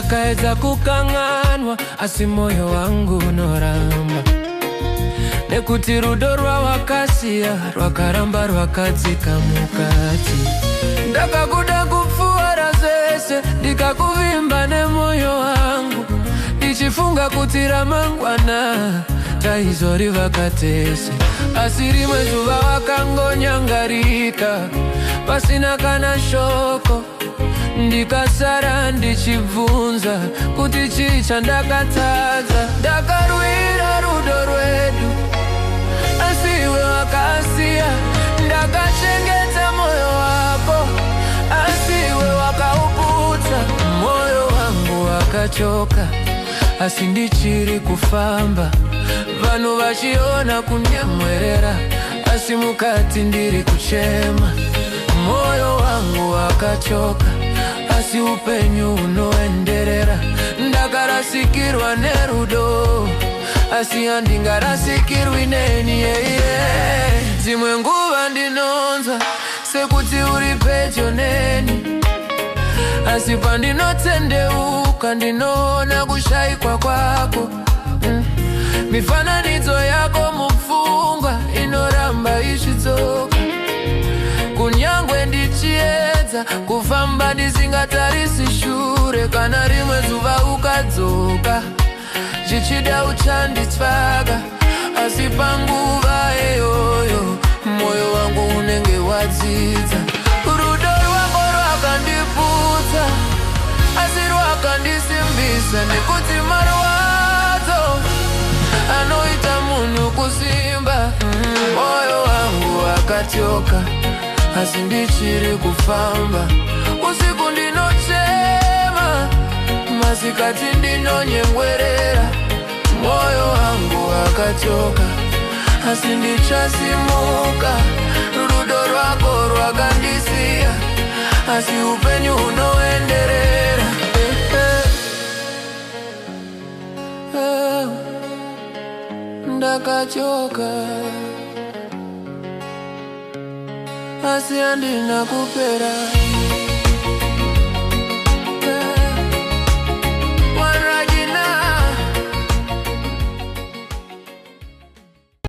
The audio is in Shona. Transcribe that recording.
ndakaedza kukang'anwa, asi moyo wangu unoramba, nekuti rudo rwawakasiya rwakaramba rwakadzika mukati. Ndakakuda kupfuura zvese, ndikakuvimba nemoyo wangu, ndichifunga kuti ramangwana taizoriva tese. Asi rimwe zuva wakangonyangarika, pasina kana shoko, ndikasara ndichibvunza kuti chii chandakatadza. Ndakarwira rudo rwedu, asi iwe wakasiya. Ndakachengeta moyo wako, asi iwe wakauputsa. Moyo wangu wakachoka, asi ndichiri kufamba. Vanhu vachiona kunyemwerera, asi mukati ndiri kuchema. Moyo wangu wakachoka, asi upenyu unoenderera. Ndakarasikirwa nerudo, asi handingarasikirwi neni. Dzimwe nguva ndinonzwa sekuti uri pedyo neni, asi pandinotendeuka ndinoona kushayikwa kwako. Mifananidzo yako mupfungwa inoramba ichidzoka. Kunyangwe ndichiedza kufamba ndisingatarisi shure, kana rimwe zuva ukadzoka chichida uchanditsvaga. Asi panguva iyoyo moyo wangu unenge wadzidza. Rudo rwako rwakandiputsa, asi rwakandisimbisa, nekuti marwadzo anoita munhu kusimba. Moyo wangu wakachoka, asi ndichiri kufamba. Usiku ndinochema, masikati ndinonyemwerera. Moyo wangu wakachoka, asi ndichasimuka. Rudo rwako rwakandisiya, asi upenyu unoenderera. Ndakachoka, asi handina kupera.